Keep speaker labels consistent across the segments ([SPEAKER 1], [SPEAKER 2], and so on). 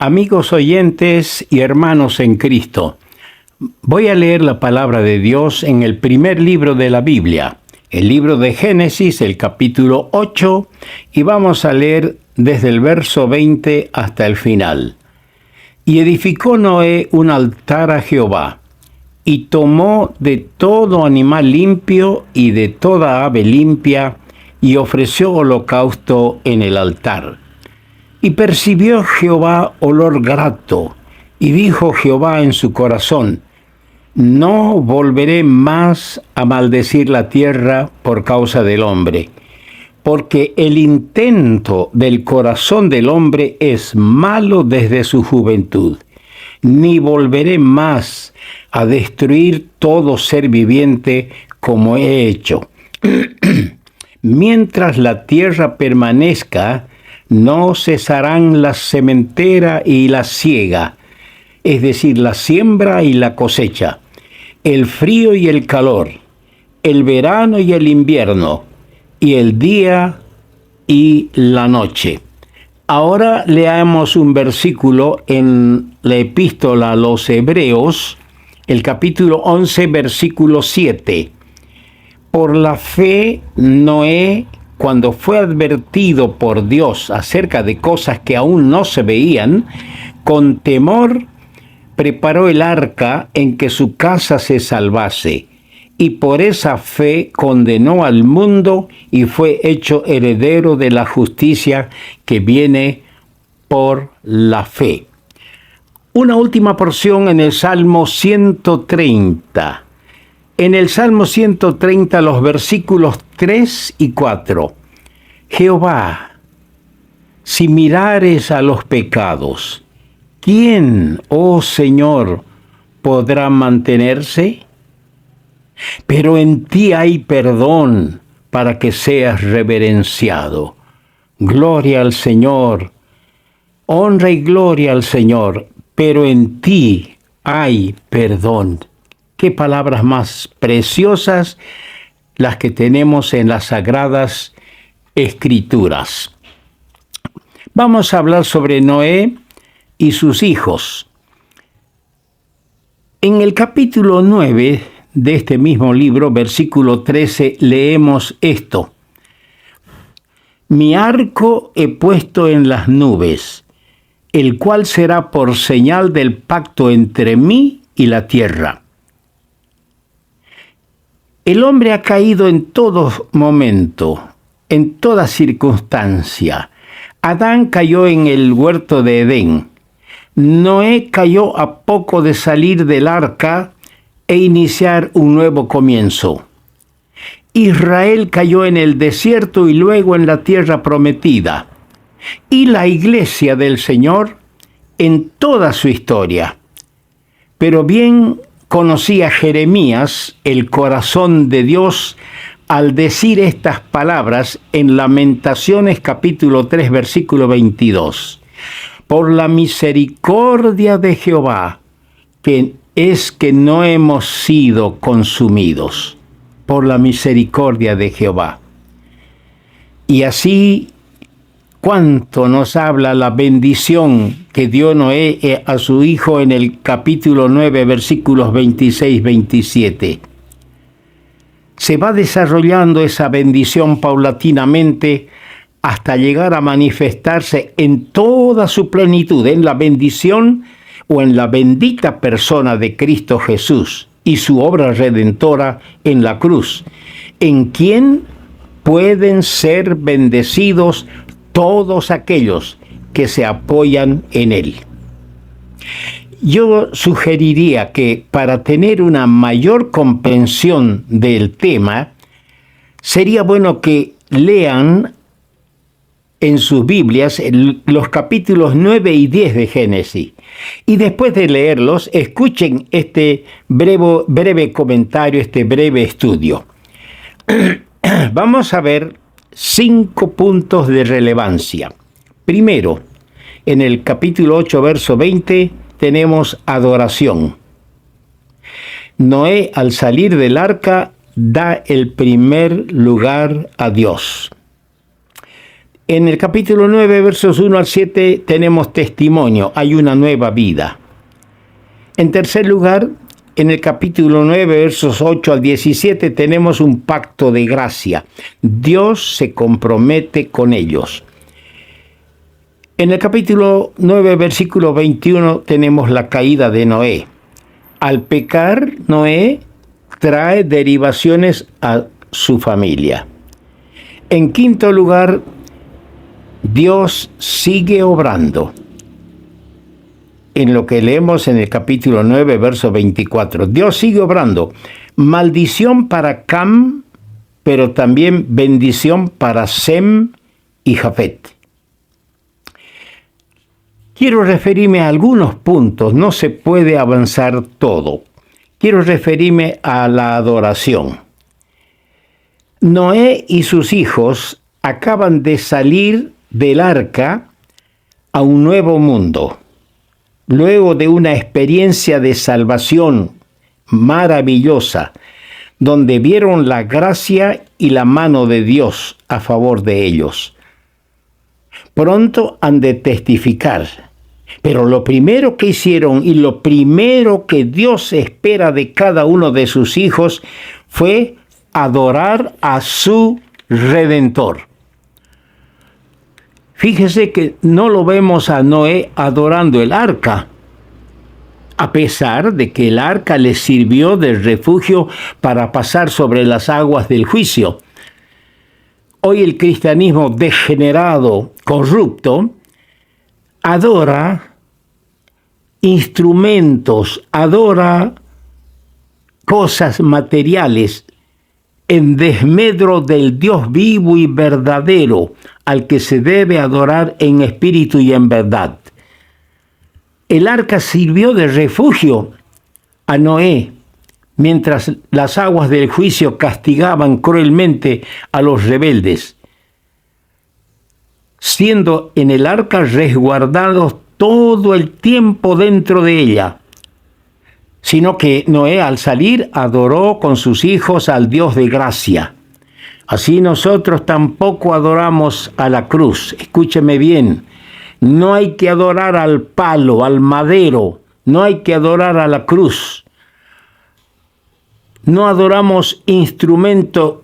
[SPEAKER 1] Amigos oyentes y hermanos en Cristo, voy a leer la palabra de Dios en el primer libro de la Biblia, el libro de Génesis, el capítulo 8, y vamos a leer desde el verso 20 hasta el final. Y edificó Noé un altar a Jehová, y tomó de todo animal limpio y de toda ave limpia, y ofreció holocausto en el altar. Y percibió Jehová olor grato, y dijo Jehová en su corazón: no volveré más a maldecir la tierra por causa del hombre, porque el intento del corazón del hombre es malo desde su juventud. Ni volveré más a destruir todo ser viviente como he hecho. Mientras la tierra permanezca, no cesarán la sementera y la siega, es decir, la siembra y la cosecha, el frío y el calor, el verano y el invierno, y el día y la noche. Ahora leamos un versículo en la epístola a los Hebreos, el capítulo 11, versículo 7. Por la fe, Noé, cuando fue advertido por Dios acerca de cosas que aún no se veían, con temor preparó el arca en que su casa se salvase, y por esa fe condenó al mundo y fue hecho heredero de la justicia que viene por la fe. Una última porción en el Salmo 130. En el Salmo 130, los versículos 3 y 4. Jehová, si mirares a los pecados, ¿quién, oh Señor, podrá mantenerse? Pero en ti hay perdón para que seas reverenciado. Gloria al Señor, honra y gloria al Señor, pero en ti hay perdón. Qué palabras más preciosas las que tenemos en las Sagradas Escrituras. Vamos a hablar sobre Noé y sus hijos. En el capítulo 9 de este mismo libro, versículo 13, leemos esto: mi arco he puesto en las nubes, el cual será por señal del pacto entre mí y la tierra. El hombre ha caído en todo momento, en toda circunstancia. Adán cayó en el huerto de Edén. Noé cayó a poco de salir del arca e iniciar un nuevo comienzo. Israel cayó en el desierto y luego en la tierra prometida. Y la iglesia del Señor en toda su historia. Pero bien conocía Jeremías el corazón de Dios al decir estas palabras en Lamentaciones capítulo 3, versículo 22. Por la misericordia de Jehová, que es que no hemos sido consumidos. Por la misericordia de Jehová. Y así, cuánto nos habla la bendición que dio Noé a su hijo en el capítulo 9, versículos 26-27. Se va desarrollando esa bendición paulatinamente hasta llegar a manifestarse en toda su plenitud, en la bendición o en la bendita persona de Cristo Jesús y su obra redentora en la cruz, en quien pueden ser bendecidos todos aquellos que se apoyan en Él. Yo sugeriría que para tener una mayor comprensión del tema, sería bueno que lean en sus Biblias los capítulos 9 y 10 de Génesis. Y después de leerlos, escuchen este breve comentario, este breve estudio. Vamos a ver 5 puntos de relevancia. Primero, en el capítulo 8, verso 20, tenemos adoración. Noé, al salir del arca, da el primer lugar a Dios. En el capítulo 9, versos 1 al 7, tenemos testimonio, hay una nueva vida. En tercer lugar, en el capítulo 9, versos 8 al 17, tenemos un pacto de gracia. Dios se compromete con ellos. En el capítulo 9, versículo 21, tenemos la caída de Noé. Al pecar, Noé trae derivaciones a su familia. En quinto lugar, Dios sigue obrando. En lo que leemos en el capítulo 9, verso 24. Dios sigue obrando. Maldición para Cam, pero también bendición para Sem y Jafet. Quiero referirme a algunos puntos, no se puede avanzar todo. Quiero referirme a la adoración. Noé y sus hijos acaban de salir del arca a un nuevo mundo. Luego de una experiencia de salvación maravillosa, donde vieron la gracia y la mano de Dios a favor de ellos. Pronto han de testificar, pero lo primero que hicieron y lo primero que Dios espera de cada uno de sus hijos fue adorar a su Redentor. Fíjese que no lo vemos a Noé adorando el arca, a pesar de que el arca le sirvió de refugio para pasar sobre las aguas del juicio. Hoy el cristianismo degenerado, corrupto, adora instrumentos, adora cosas materiales en desmedro del Dios vivo y verdadero, al que se debe adorar en espíritu y en verdad. El arca sirvió de refugio a Noé, mientras las aguas del juicio castigaban cruelmente a los rebeldes, siendo en el arca resguardados todo el tiempo dentro de ella. Sino que Noé al salir adoró con sus hijos al Dios de gracia. Así nosotros tampoco adoramos a la cruz. Escúcheme bien, no hay que adorar al palo, al madero, no hay que adorar a la cruz. No adoramos instrumento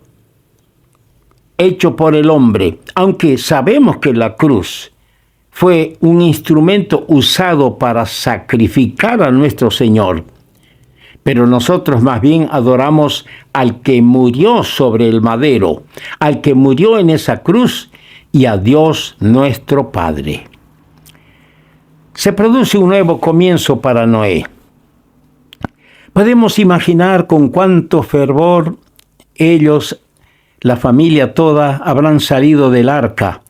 [SPEAKER 1] hecho por el hombre, aunque sabemos que la cruz fue un instrumento usado para sacrificar a nuestro Señor. Pero nosotros más bien adoramos al que murió sobre el madero, al que murió en esa cruz y a Dios nuestro Padre. Se produce un nuevo comienzo para Noé. Podemos imaginar con cuánto fervor ellos, la familia toda, habrán salido del arca,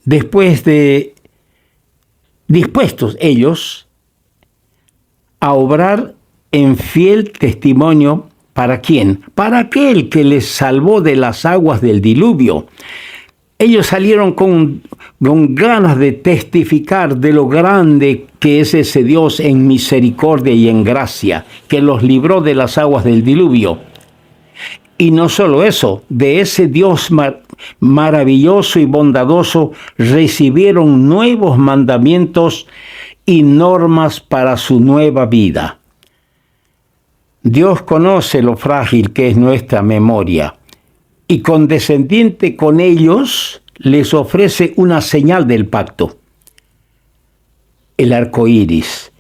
[SPEAKER 1] después de dispuestos ellos a obrar en fiel testimonio. ¿Para quién? Para aquel que les salvó de las aguas del diluvio. Ellos salieron con ganas de testificar de lo grande que es ese Dios en misericordia y en gracia, que los libró de las aguas del diluvio. Y no solo eso, de ese Dios maravilloso y bondadoso recibieron nuevos mandamientos y normas para su nueva vida. Dios conoce lo frágil que es nuestra memoria y condescendiente con ellos les ofrece una señal del pacto: el arco iris.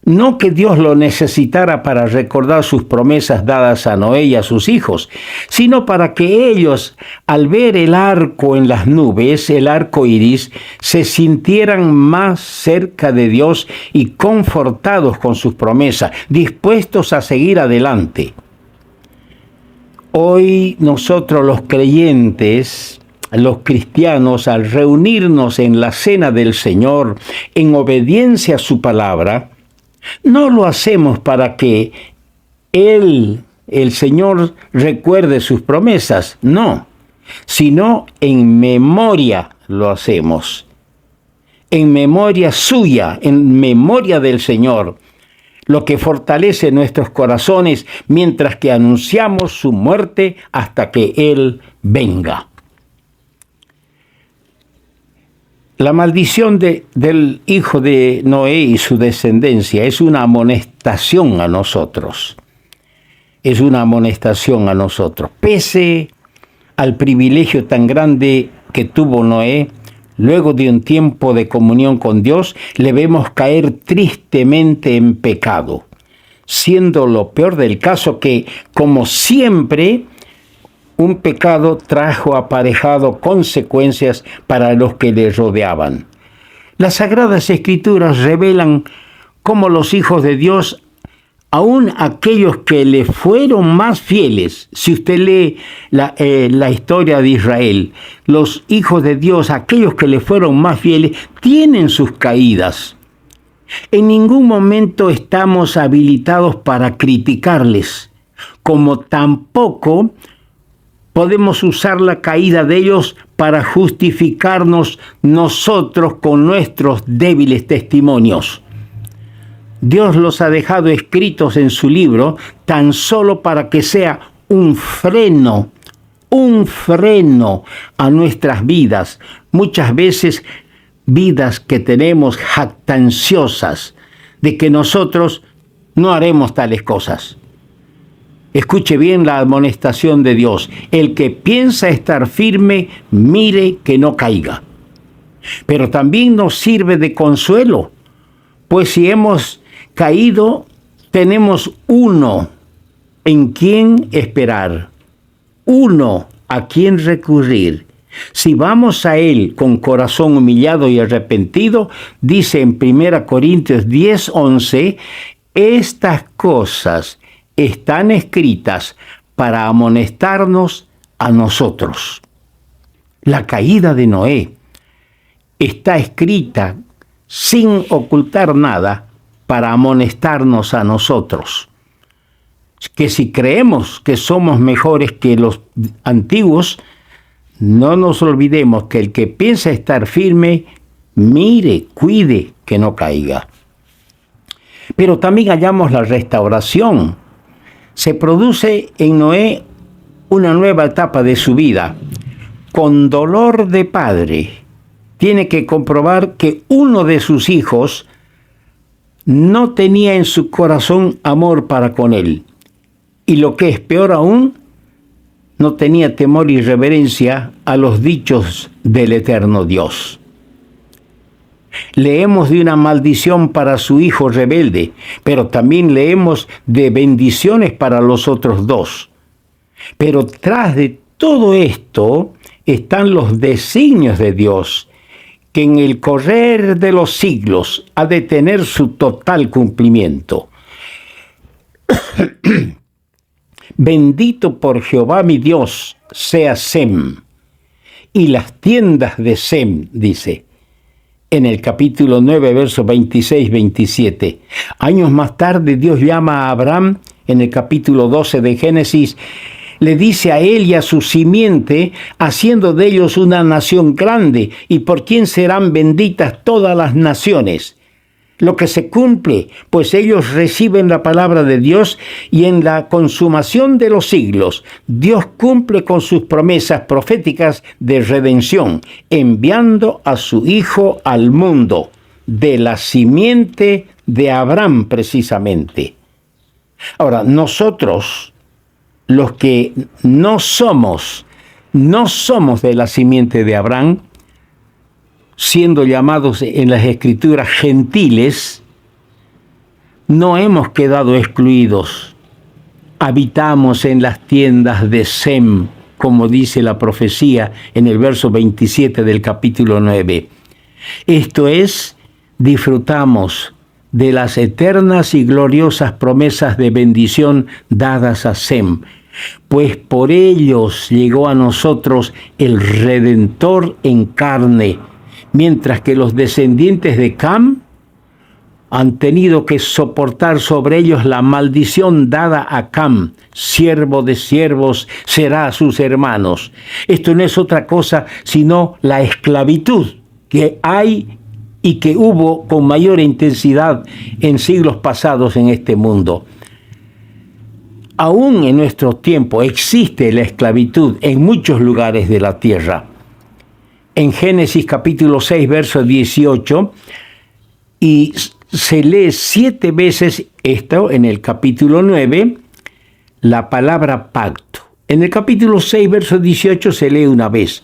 [SPEAKER 1] No que Dios lo necesitara para recordar sus promesas dadas a Noé y a sus hijos, sino para que ellos, al ver el arco en las nubes, el arco iris, se sintieran más cerca de Dios y confortados con sus promesas, dispuestos a seguir adelante. Hoy nosotros los creyentes, los cristianos, al reunirnos en la cena del Señor, en obediencia a su palabra, no lo hacemos para que Él, el Señor, recuerde sus promesas, no, sino en memoria lo hacemos, en memoria suya, en memoria del Señor, lo que fortalece nuestros corazones mientras que anunciamos su muerte hasta que Él venga. La maldición del hijo de Noé y su descendencia es una amonestación a nosotros. Es una amonestación a nosotros. Pese al privilegio tan grande que tuvo Noé, luego de un tiempo de comunión con Dios, le vemos caer tristemente en pecado, siendo lo peor del caso que, como siempre, un pecado trajo aparejado consecuencias para los que le rodeaban. Las Sagradas Escrituras revelan cómo los hijos de Dios, aun aquellos que le fueron más fieles, si usted lee la historia de Israel, los hijos de Dios, aquellos que le fueron más fieles, tienen sus caídas. En ningún momento estamos habilitados para criticarles, como tampoco podemos usar la caída de ellos para justificarnos nosotros con nuestros débiles testimonios. Dios los ha dejado escritos en su libro tan solo para que sea un freno a nuestras vidas. Muchas veces vidas que tenemos jactanciosas de que nosotros no haremos tales cosas. Escuche bien la amonestación de Dios. El que piensa estar firme, mire que no caiga. Pero también nos sirve de consuelo, pues si hemos caído, tenemos uno en quien esperar, uno a quien recurrir. Si vamos a Él con corazón humillado y arrepentido, dice en 1 Corintios 10:11, estas cosas están escritas para amonestarnos a nosotros. La caída de Noé está escrita sin ocultar nada para amonestarnos a nosotros. Que si creemos que somos mejores que los antiguos, no nos olvidemos que el que piensa estar firme, mire, cuide que no caiga. Pero también hallamos la restauración. Se produce en Noé una nueva etapa de su vida. Con dolor de padre, tiene que comprobar que uno de sus hijos no tenía en su corazón amor para con él. Y lo que es peor aún, no tenía temor y reverencia a los dichos del eterno Dios. Leemos de una maldición para su hijo rebelde, pero también leemos de bendiciones para los otros dos. Pero tras de todo esto están los designios de Dios, que en el correr de los siglos ha de tener su total cumplimiento. Bendito por Jehová mi Dios sea Sem, y las tiendas de Sem, dice, en el capítulo 9, versos 26-27. Años más tarde, Dios llama a Abraham, en el capítulo 12 de Génesis, le dice a él y a su simiente, haciendo de ellos una nación grande, y por quien serán benditas todas las naciones. Lo que se cumple, pues ellos reciben la palabra de Dios, y en la consumación de los siglos, Dios cumple con sus promesas proféticas de redención, enviando a su Hijo al mundo, de la simiente de Abraham precisamente. Ahora, nosotros, los que no somos de la simiente de Abraham, siendo llamados en las Escrituras gentiles, no hemos quedado excluidos. Habitamos en las tiendas de Sem, como dice la profecía en el verso 27 del capítulo 9. Esto es, disfrutamos de las eternas y gloriosas promesas de bendición dadas a Sem, pues por ellos llegó a nosotros el Redentor en carne, mientras que los descendientes de Cam han tenido que soportar sobre ellos la maldición dada a Cam. Siervo de siervos será a sus hermanos. Esto no es otra cosa sino la esclavitud que hay y que hubo con mayor intensidad en siglos pasados en este mundo. Aún en nuestro tiempo existe la esclavitud en muchos lugares de la tierra. en Génesis capítulo 6, verso 18, y se lee 7 veces esto en el capítulo 9, la palabra pacto. En el capítulo 6, verso 18 se lee una vez,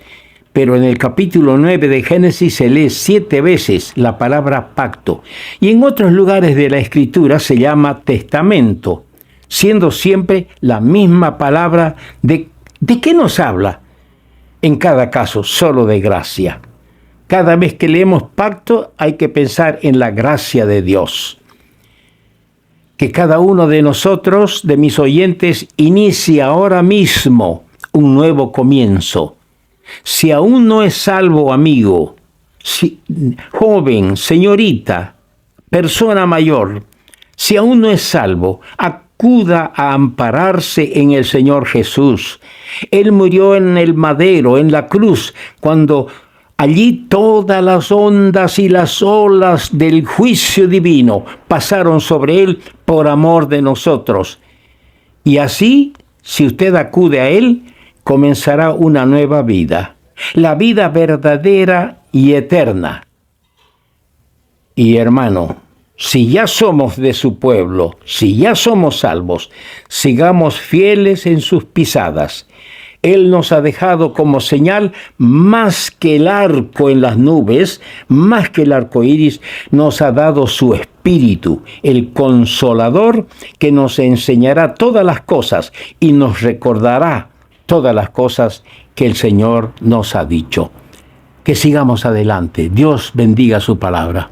[SPEAKER 1] pero en el capítulo 9 de Génesis se lee 7 veces la palabra pacto. Y en otros lugares de la Escritura se llama testamento, siendo siempre la misma palabra. ¿De qué nos habla? En cada caso, solo de gracia. Cada vez que leemos pacto hay que pensar en la gracia de Dios. Que cada uno de nosotros, de mis oyentes, inicie ahora mismo un nuevo comienzo. Si aún no es salvo, amigo, joven, señorita, persona mayor, si aún no es salvo, acuda a ampararse en el Señor Jesús. Él murió en el madero, en la cruz, cuando allí todas las ondas y las olas del juicio divino pasaron sobre Él por amor de nosotros. Y así, si usted acude a Él, comenzará una nueva vida, la vida verdadera y eterna. Y hermano, si ya somos de su pueblo, si ya somos salvos, sigamos fieles en sus pisadas. Él nos ha dejado como señal más que el arco en las nubes, más que el arco iris, nos ha dado su Espíritu, el Consolador, que nos enseñará todas las cosas y nos recordará todas las cosas que el Señor nos ha dicho. Que sigamos adelante. Dios bendiga su palabra.